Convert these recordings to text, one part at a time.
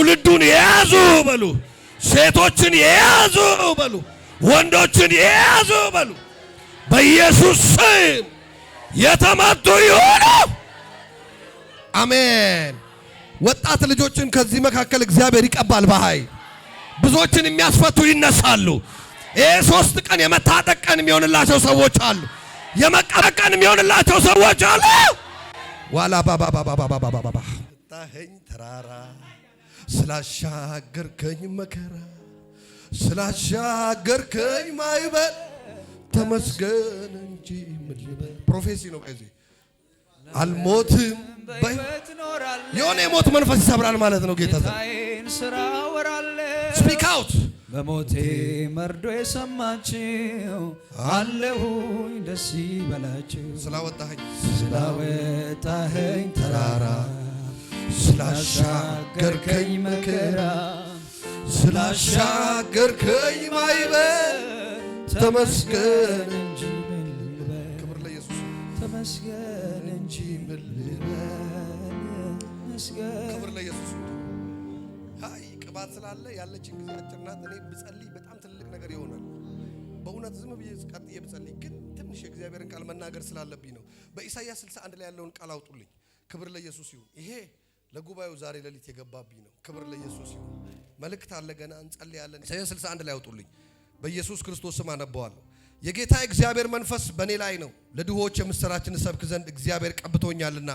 ትውልዱን የያዙ በሉ፣ ሴቶችን የያዙ በሉ፣ ወንዶችን የያዙ በሉ። በኢየሱስ ስም የተመቱ ይሁኑ። አሜን። ወጣት ልጆችን ከዚህ መካከል እግዚአብሔር ይቀባል በኃይል ብዙዎችን የሚያስፈቱ ይነሳሉ። ይሄ 3 ቀን የመታጠቅ ቀን የሚሆንላቸው ሰዎች አሉ። የመቀበል ቀን የሚሆንላቸው ሰዎች አሉ። ዋላ ባባባባባባባባ ታኸኝ ተራራ ስላሻገርከኝ መከራ ስላሻገርከኝ ማይበል ተመስገን እንጂ ምን ልበል። ፕሮፌሲ ነው። ከዚህ አልሞትም በሕይወት ኖራለሁ። የሆነ የሞት መንፈስ ይሰብራል ማለት ነው። ጌታ ስፒክ አውት። በሞቴ መርዶ የሰማችሁ አለሁኝ ደስ ይበላችሁ። ስላወጣኸኝ ተራራ ስላሻገርከኝ መከራ ስላሻገርከኝ ማይበል ተመስገን እንጂ ምን ልበል። ክብር ለኢየሱስ። ተመስገን እንጂ ምን ልበል። ክብር ለኢየሱስ። አይ ቅባት ስላለ ያለችን ጊዜ አጭር ናት። እኔ ብጸልይ በጣም ትልቅ ነገር ይሆናል። በእውነት ዝም ብዬ ቀጥዬ ብጸልይ ግን ትንሽ የእግዚአብሔርን ቃል መናገር ስላለብኝ ነው። በኢሳይያስ 61 ላይ ያለውን ቃል አውጡልኝ። ክብር ለኢየሱስ ይሁን። ይሄ ለጉባኤው ዛሬ ሌሊት የገባብኝ ነው። ክብር ለኢየሱስ ይሁን። መልእክት አለ ገና እንጸልያለን። ኢሳይያስ 61 ላይ አውጡልኝ። በኢየሱስ ክርስቶስ ስም አነባዋለሁ። የጌታ እግዚአብሔር መንፈስ በእኔ ላይ ነው፣ ለድሆች የምስራችን እሰብክ ዘንድ እግዚአብሔር ቀብቶኛልና፣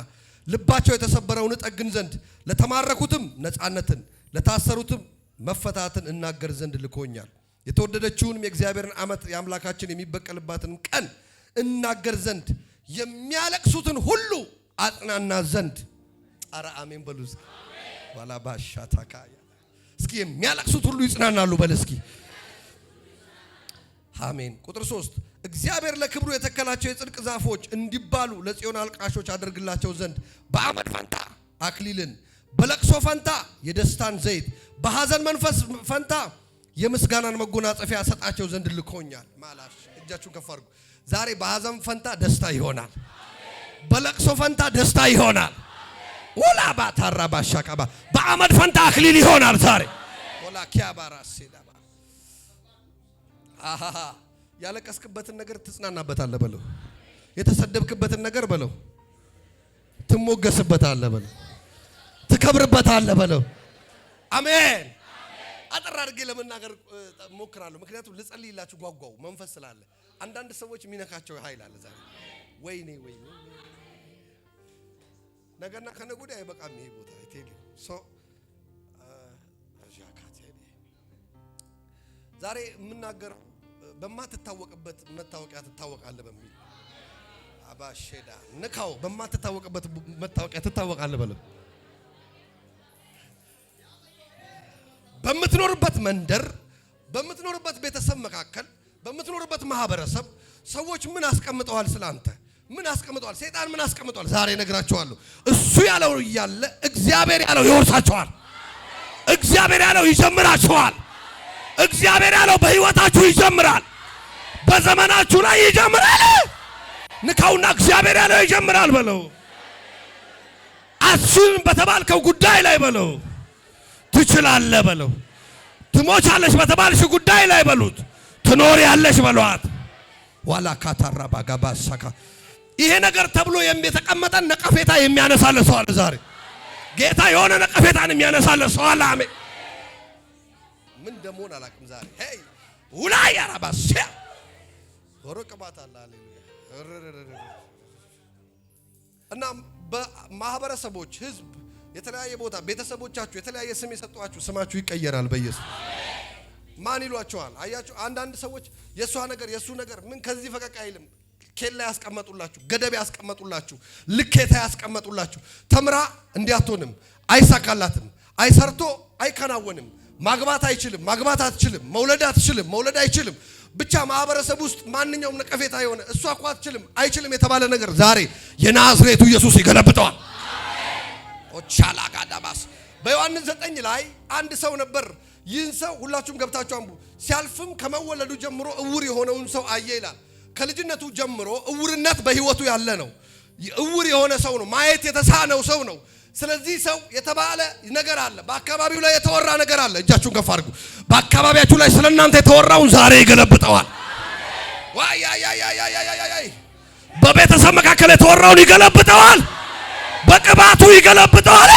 ልባቸው የተሰበረውን እጠግን ዘንድ፣ ለተማረኩትም ነፃነትን፣ ለታሰሩትም መፈታትን እናገር ዘንድ ልኮኛል። የተወደደችውንም የእግዚአብሔርን ዓመት የአምላካችን የሚበቀልባትን ቀን እናገር ዘንድ፣ የሚያለቅሱትን ሁሉ አጽናና ዘንድ። ኧረ አሜን በሉ እስኪ። ዋላ ባሻታካያ እስኪ የሚያለቅሱት ሁሉ ይጽናናሉ በል እስኪ። አሜን። ቁጥር 3 እግዚአብሔር ለክብሩ የተከላቸው የጽድቅ ዛፎች እንዲባሉ ለጽዮን አልቃሾች አደርግላቸው ዘንድ በአመድ ፈንታ አክሊልን፣ በለቅሶ ፈንታ የደስታን ዘይት፣ በሐዘን መንፈስ ፈንታ የምስጋናን መጎናጸፊያ ሰጣቸው ዘንድ ልኮኛል። ማላሽ እጃችሁን ከፍ አድርጉ። ዛሬ በሐዘን ፈንታ ደስታ ይሆናል። በለቅሶ ፈንታ ደስታ ይሆናል። ወላ ባታራ ባሻቃባ በአመድ ፈንታ አክሊል ይሆናል ዛሬ። ወላ ኪያባራስ ሲዳባ አሃ ያለቀስክበትን ነገር ትጽናናበታለህ በለው። የተሰደብክበትን ነገር በለው ትሞገስበታለህ በለው። ትከብርበታለህ በለው። አሜን። አጥራ አድርጌ ለመናገር ሞክራለሁ፣ ምክንያቱም ልጸልይላችሁ ጓጓው መንፈስ ስላለ። አንዳንድ ሰዎች የሚነካቸው ኃይል አለ ዛሬ። ወይኔ ነገና ከነገ ወዲያ አይበቃም ይሄ ቦታ ይቴል ዛሬ የምናገረው በማትታወቅበት መታወቂያ ትታወቃለህ በሚል አባሼዳ ንካው። በማትታወቅበት መታወቂያ ትታወቃለህ በለው። በምትኖርበት መንደር፣ በምትኖርበት ቤተሰብ መካከል፣ በምትኖርበት ማህበረሰብ ሰዎች ምን አስቀምጠዋል? ስላንተ ምን አስቀምጠዋል? ሰይጣን ምን አስቀምጠዋል? ዛሬ ነግራቸዋለሁ። እሱ ያለው እያለ እግዚአብሔር ያለው ይወርሳቸዋል። እግዚአብሔር ያለው ይጀምራቸዋል። እግዚአብሔር ያለው በህይወታችሁ ይጀምራል። በዘመናችሁ ላይ ይጀምራል። ንካውና እግዚአብሔር ያለው ይጀምራል በለው። አትችልም በተባልከው ጉዳይ ላይ በለው ትችላለህ በለው። ትሞቻለሽ በተባልሽ ጉዳይ ላይ በሉት ትኖሪያለሽ በሏት። ዋላ ካታራ ባጋባሳካ ይሄ ነገር ተብሎ የተቀመጠን ነቀፌታ የሚያነሳለ ሰው አለ ዛሬ። ጌታ የሆነ ነቀፌታን የሚያነሳለ ሰው አለ። አሜን። ምን ደሞን አላቅም ዛሬ ሄይ ውላይ ያራባስ ወረቀባት አለ። ሃሌሉያ። እና በማህበረሰቦች ህዝብ የተለያየ ቦታ ቤተሰቦቻችሁ የተለያየ ስም የሰጧችሁ ስማችሁ ይቀየራል በኢየሱስ። ማን ይሏቸዋል? አያችሁ አንዳንድ ሰዎች የሷ ነገር የሱ ነገር ምን ከዚህ ፈቀቅ አይልም። ኬላ ያስቀመጡላችሁ፣ ገደብ ያስቀመጡላችሁ፣ ልኬታ ያስቀመጡላችሁ። ተምራ እንዲያትሆንም አይሳካላትም፣ አይሰርቶ አይከናወንም፣ ማግባት አይችልም፣ ማግባት አትችልም፣ መውለድ አትችልም፣ መውለድ አይችልም። ብቻ ማህበረሰብ ውስጥ ማንኛውም ነቀፌታ የሆነ እሷ እኮ አትችልም አይችልም የተባለ ነገር ዛሬ የናዝሬቱ ኢየሱስ ይገለብጠዋል። ኦቻላጋዳባስ በዮሐንስ 9 ላይ አንድ ሰው ነበር። ይህን ሰው ሁላችሁም ገብታችሁ አንቡ። ሲያልፍም ከመወለዱ ጀምሮ እውር የሆነውን ሰው አየ ይላል። ከልጅነቱ ጀምሮ እውርነት በህይወቱ ያለ ነው። እውር የሆነ ሰው ነው። ማየት የተሳነው ሰው ነው። ስለዚህ ሰው የተባለ ነገር አለ። በአካባቢው ላይ የተወራ ነገር አለ። እጃችሁን ከፍ አድርጉ። በአካባቢያችሁ ላይ ስለናንተ የተወራውን ዛሬ ይገለብጠዋል። ዋይ በቤተሰብ መካከል የተወራውን ይገለብጠዋል። በቅባቱ ይገለብጠዋል።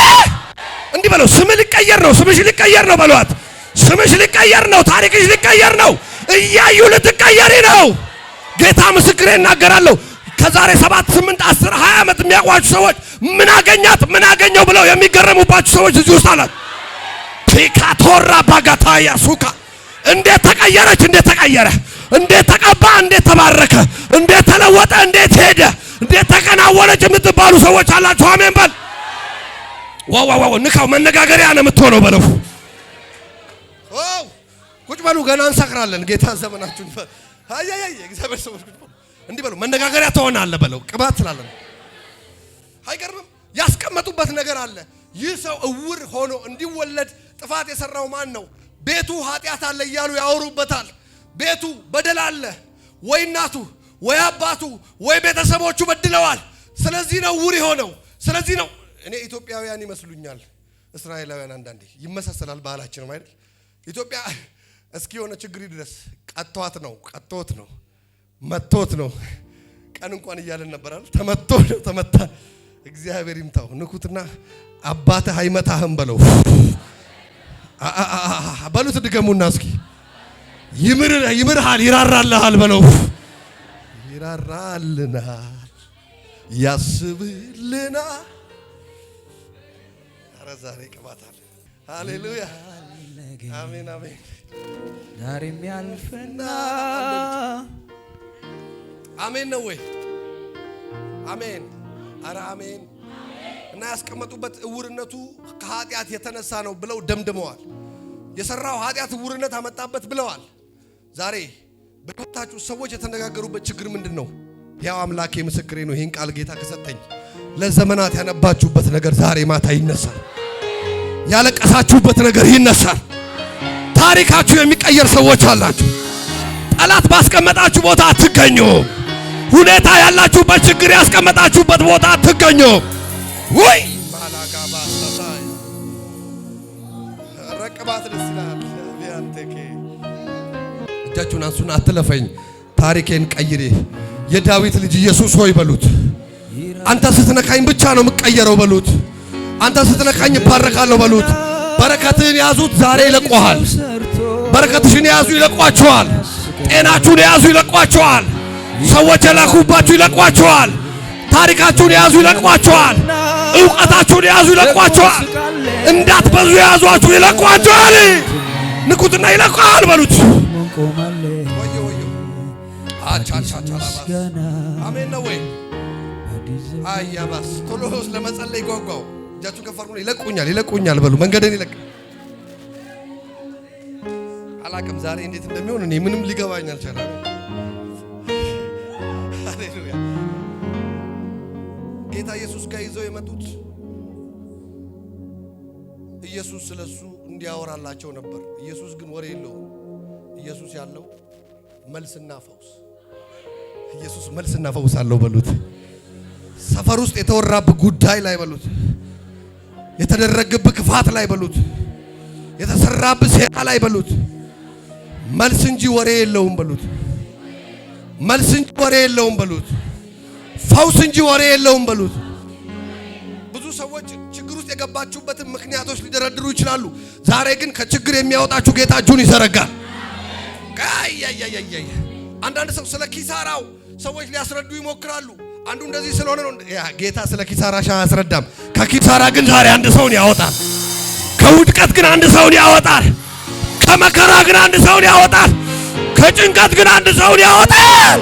እንዲህ በለው፣ ስምህ ሊቀየር ነው፣ ስምሽ ሊቀየር ነው በሏት። ስምሽ ሊቀየር ነው፣ ታሪክሽ ሊቀየር ነው። እያዩ ልትቀየሪ ነው። ጌታ ምስክሬ እናገራለሁ። ከዛሬ 7 8 10 20 ዓመት የሚያውቋችሁ ሰዎች ምን አገኛት ምን አገኘው ብለው የሚገረሙባችሁ ሰዎች እዚህ ውስጥ አላት። ፒካቶራ ባጋታያ ሱካ እንዴት ተቀየረች፣ እንዴት ተቀየረ፣ እንዴት ተቀባ፣ እንዴት ተባረከ፣ እንዴት ተለወጠ፣ እንዴት ሄደ፣ እንዴት ተከናወነች የምትባሉ ሰዎች አላችሁ። አሜን በል። ዋው ንካው። መነጋገሪያ ነው የምትሆነው በለው። ቁጭ በሉ፣ ገና እንሰክራለን። ጌታ ዘመናችሁን አያያይ እግዚአብሔር ሰዎች ቁጭ በሉ። እንዲህ በሉ፣ መነጋገሪያ ትሆናለህ በለው። ቅባት ስላለ አይገርምም? ያስቀመጡበት ነገር አለ። ይህ ሰው እውር ሆኖ እንዲወለድ ጥፋት የሰራው ማን ነው? ቤቱ ኃጢአት አለ እያሉ ያወሩበታል። ቤቱ በደል አለ። ወይ እናቱ ወይ አባቱ ወይ ቤተሰቦቹ በድለዋል። ስለዚህ ነው እውር የሆነው። ስለዚህ ነው እኔ ኢትዮጵያውያን ይመስሉኛል እስራኤላውያን አንዳንዴ ይመሳሰላል ባህላችን አይደል? ኢትዮጵያ እስኪ የሆነ ችግር ይድረስ ቀጥቷት ነው ቀጥቶት ነው መቶት ነው ቀን እንኳን እያለን ነበራል። ተመቶ ነው ተመታ። እግዚአብሔር ይምታው። ንኩትና አባትህ አይመታህም በለው። በሉት ድገሙና እስኪ ይምርሃል ይራራልሃል በለው። ይራራልናል ያስብልናል። ኧረ ዛሬ ቅባት አለ። ሃሌሉያ አሜን አሜን። ዛሬም ያልፈና አሜን ነው ወይ? አሜን። ኧረ አሜን። እና ያስቀመጡበት እውርነቱ ከኃጢአት የተነሳ ነው ብለው ደምድመዋል። የሰራው ኃጢአት እውርነት አመጣበት ብለዋል። ዛሬ በሕይወታችሁ ሰዎች የተነጋገሩበት ችግር ምንድን ነው? ያው አምላኬ ምስክሬ ነው። ይህን ቃል ጌታ ከሰጠኝ ለዘመናት ያነባችሁበት ነገር ዛሬ ማታ ይነሳል። ያለቀሳችሁበት ነገር ይነሳል። ታሪካችሁ የሚቀየር ሰዎች አላችሁ። ጠላት ባስቀመጣችሁ ቦታ አትገኙ። ሁኔታ ያላችሁበት ችግር ያስቀመጣችሁበት ቦታ አትገኙ። ወይ ማላጋባ ሰሳይ ረቀባት ለስላል ቢያንተከ እጃችሁን አንሱና አትለፈኝ ታሪኬን ቀይሬ የዳዊት ልጅ ኢየሱስ ሆይ በሉት። አንተ ስትነካኝ ብቻ ነው የምቀየረው በሉት። አንተ ስትነካኝ እባረካለሁ በሉት። በረከትን ያዙት ዛሬ ይለቋል። በረከትሽን ያዙ ይለቋቸዋል። ጤናችሁን ያዙ ይለቋቸዋል። ሰዎች የላኩባችሁ ይለቋቸዋል። ታሪካችሁን ያዙ ይለቋቸዋል። ዕውቀታችሁን ያዙ ይለቋቸዋል። እንዳትበዙ ያዟችሁ ይለቋቸዋል። ንኩትና ይለቋል በሉት። አሜን ነው ወይ? አያባስ ቶሎ ለመጸለይ ጓጓው። እጃችሁ ከፍ አድርጉ። ይለቁኛል በሉ። መንገድን ይለቅ አላቅም ዛሬ እንዴት እንደሚሆን እኔ ምንም ሊገባኝ አልቻለም። ሃሌሉያ። ጌታ ኢየሱስ ጋር ይዘው የመጡት ኢየሱስ ስለሱ እንዲያወራላቸው ነበር። ኢየሱስ ግን ወሬ የለውም። ኢየሱስ ያለው መልስና ፈውስ። ኢየሱስ መልስና ፈውስ አለው በሉት። ሰፈር ውስጥ የተወራብህ ጉዳይ ላይ በሉት። የተደረገብህ ክፋት ላይ በሉት። የተሰራብህ ሴራ ላይ በሉት። መልስ እንጂ ወሬ የለውም በሉት። መልስ እንጂ ወሬ የለውም በሉት። ፈውስ እንጂ ወሬ የለውም በሉት። ብዙ ሰዎች ችግር ውስጥ የገባችሁበትን ምክንያቶች ሊደረድሩ ይችላሉ። ዛሬ ግን ከችግር የሚያወጣችሁ ጌታ እጁን ይዘረጋል። አንዳንድ ሰው ስለ ኪሳራው ሰዎች ሊያስረዱ ይሞክራሉ። አንዱ እንደዚህ ስለሆነ ነው። ጌታ ስለ ኪሳራሽ አያስረዳም። ከኪሳራ ግን ዛሬ አንድ ሰውን ያወጣል። ከውድቀት ግን አንድ ሰውን ያወጣል። ከመከራ ግን አንድ ሰውን ያወጣል። ከጭንቀት ግን አንድ ሰውን ያወጣል።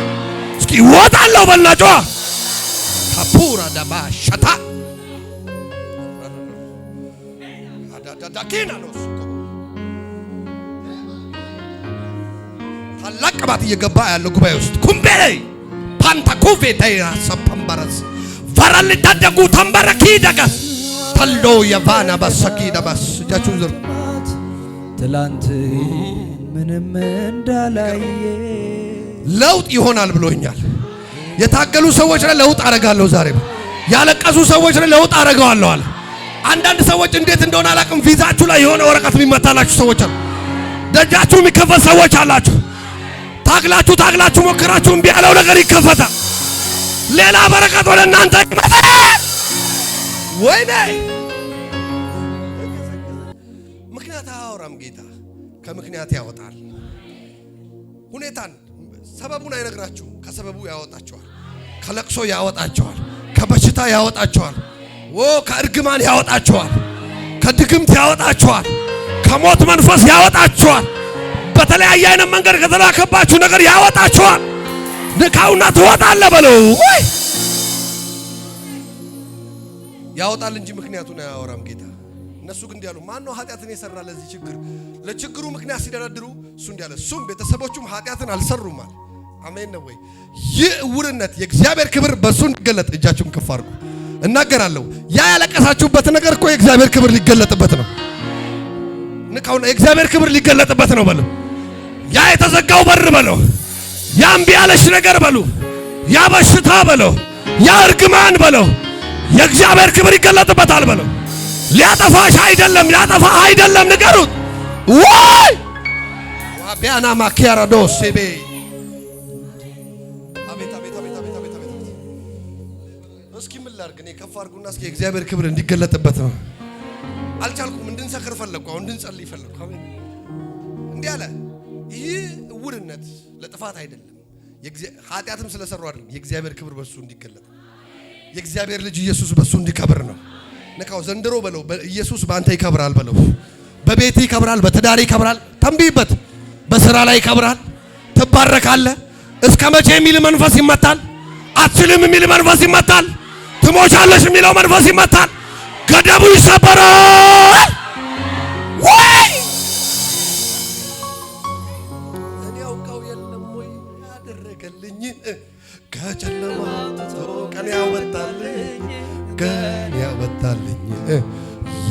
እስኪ ወጣለው በላጫ ካፑራ ዳባ ሸታ አዳዳዳኪና ነው። ታላቅ ቅባት እየገባ ያለው ጉባኤ ውስጥ ኩምቤ ፓንታ ኩፌ ታይራ ሰፓምባራስ ፈራል ታደጉ ተንበረኪ ደገስ ተልዶ የቫና በሰኪ ደባስ እጃችሁ ዝር ትላንት ምንም እንዳላየ ለውጥ ይሆናል ብሎኛል። የታገሉ ሰዎች ላይ ለውጥ አረጋለሁ ዛሬ። ያለቀሱ ሰዎች ላይ ለውጥ አረጋለሁ አለ። አንዳንድ ሰዎች እንዴት እንደሆነ አላውቅም፣ ቪዛችሁ ላይ የሆነ ወረቀት የሚመታላችሁ ሰዎች አሉ። ደጃችሁ የሚከፈት ሰዎች አላችሁ። ታግላችሁ ሞክራችሁ እምቢ ያለው ነገር ይከፈታል። ሌላ በረከት ወደ እናንተ ይመጣል። ወይኔ ምክንያት አያወራም ጌታ፣ ከምክንያት ያወጣል። ሁኔታን ሰበቡን አይነግራችሁም፣ ከሰበቡ ያወጣቸዋል። ከለቅሶ ያወጣቸዋል፣ ከበሽታ ያወጣቸዋል፣ ከእርግማን ያወጣቸዋል፣ ከድግምት ያወጣቸዋል፣ ከሞት መንፈስ ያወጣቸዋል። በተለያየ አይነት መንገድ ከተላከባችሁ ነገር ያወጣቸዋል። ንካውና ትወጣለህ በለው። ያወጣል እንጂ ምክንያቱን አያወራም ጌታ። እነሱ ግን እንዲያሉ ማን ነው ኃጢአትን የሰራ ለዚህ ችግር? ለችግሩ ምክንያት ሲደረድሩ እሱ እንዲያለ እሱም ቤተሰቦቹም ኃጢአትን አልሰሩም አለ። አሜን ነው ወይ? ይህ ዕውርነት የእግዚአብሔር ክብር በሱ እንዲገለጥ እጃችሁን ከፍ አድርጉ። እናገራለሁ። ያ ያለቀሳችሁበት ነገር እኮ የእግዚአብሔር ክብር ሊገለጥበት ነው። ንካውና የእግዚአብሔር ክብር ሊገለጥበት ነው በለው። ያ የተዘጋው በር በለው። ያ እምቢ ያለሽ ነገር በሉ። ያ በሽታ በለው። ያ እርግማን በለው። የእግዚአብሔር ክብር ይገለጥበታል በለው። ሊያጠፋሽ አይደለም፣ ሊያጠፋ አይደለም። ንገሩት። ወይ ዋቢያና ማኪያራዶ ሴቤ እስኪ ምን ላድርግ እኔ? ከፍ አድርጉና እስኪ የእግዚአብሔር ክብር እንዲገለጥበት ነው። አልቻልኩም። እንድንሰክር ፈለግኩ። አሁን እንድንጸልይ ፈለግኩ። አሜን። እንዲህ አለ። ይህ ዕውርነት ለጥፋት አይደለም፣ ኃጢአትም ስለሰሩ አይደለም። የእግዚአብሔር ክብር በሱ እንዲገለጥ፣ የእግዚአብሔር ልጅ ኢየሱስ በሱ እንዲከብር ነው። ንካው። ዘንድሮ በለው ኢየሱስ በአንተ ይከብራል በለው። በቤት ይከብራል፣ በትዳር ይከብራል። ተንቢበት። በስራ ላይ ይከብራል። ትባረካለህ። እስከ መቼ የሚል መንፈስ ይመታል። አትችልም የሚል መንፈስ ይመታል። ትሞቻለሽ የሚለው መንፈስ ይመታል። ገደቡ ይሰበራል። ወይ እኔ አውቀው የለም ወይ ያደረገልኝ ከጨለማ ቀን ያወጣልኝ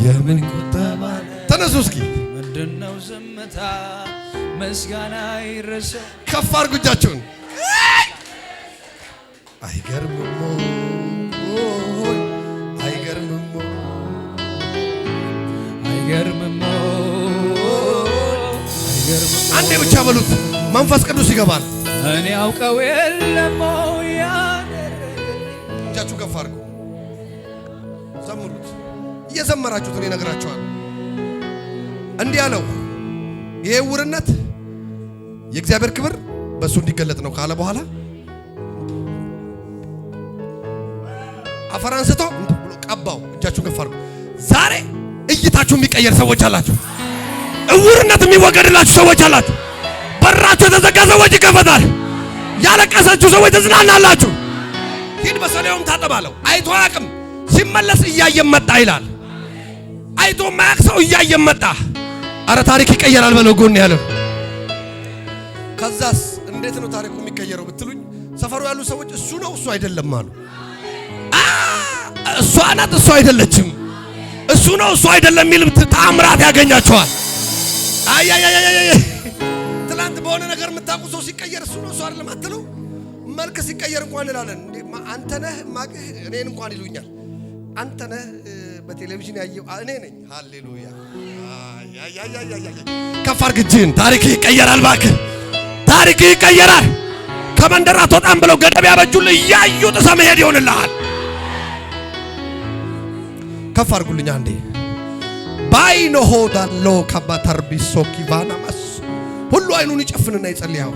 የምን ቁጠባ። ተነሱ እስኪ ምንድነው ዝምታ? ምስጋና ይረሳ። ከፍ አድርጉ እጃችሁን። አይገርምም ወይ? አይገርምም አንዴ ብቻ በሉት። መንፈስ ቅዱስ ይገባል። እኔ አውቀው የለም ያደረገልኝ። እጃችሁ ከፍ አድርጉ። ዘምሩት። እየዘመራችሁት እኔ እነግራችኋለሁ። እንዲህ አለው። ይሄ ዕውርነት የእግዚአብሔር ክብር በሱ እንዲገለጥ ነው ካለ በኋላ አፈር አንስቶ ብሎ ቀባው። እጃችሁን ከፍ አድርጉ። ዛሬ እይታችሁ የሚቀየር ሰዎች አላችሁ። ዕውርነት የሚወገድላችሁ ሰዎች አላችሁ። በራችሁ የተዘጋ ሰዎች ይከፈታል። ያለቀሳችሁ ሰዎች ተዝናናላችሁ። ሂድ በሰሌውም ታጠባለው። አይቶ አያውቅም፣ ሲመለስ እያየም መጣ ይላል። አይቶ ማያውቅ ሰው እያየም መጣ። አረ ታሪክ ይቀየራል በለው ጎን ያለው። ከዛስ እንዴት ነው ታሪኩ የሚቀየረው ብትሉኝ፣ ሰፈሩ ያሉ ሰዎች እሱ ነው እሱ አይደለም አሉ። እሷ ናት እሱ አይደለችም፣ እሱ ነው እሱ አይደለም የሚል ተአምራት ያገኛቸዋል። አይ ትላንት በሆነ ነገር የምታውቁ ሰው ሲቀየር እሱ ነው እሱ አይደለም አትሉ። መልክ ሲቀየር እንኳን እንላለን እንዴ አንተ ነህ ማቅህ እኔን እንኳን ይሉኛል። አንተ ነህ በቴሌቪዥን ያየው እኔ ነኝ። ሃሌሉያ። ከፍ አድርግ እጅህን። ታሪክ ይቀየራል እባክህ፣ ታሪክ ይቀየራል። ከመንደር አትወጣም ብለው ገደብ ያበጁልህ እያዩ ጥሰህ መሄድ ይሆንልሃል። ከፍ አድርጉልኝ አንዴ። ባይኖ ሆዳሎ ካባተርቢሶ ኪቫናማስ ሁሉ አይኑን ይጨፍንና ይጸልያው።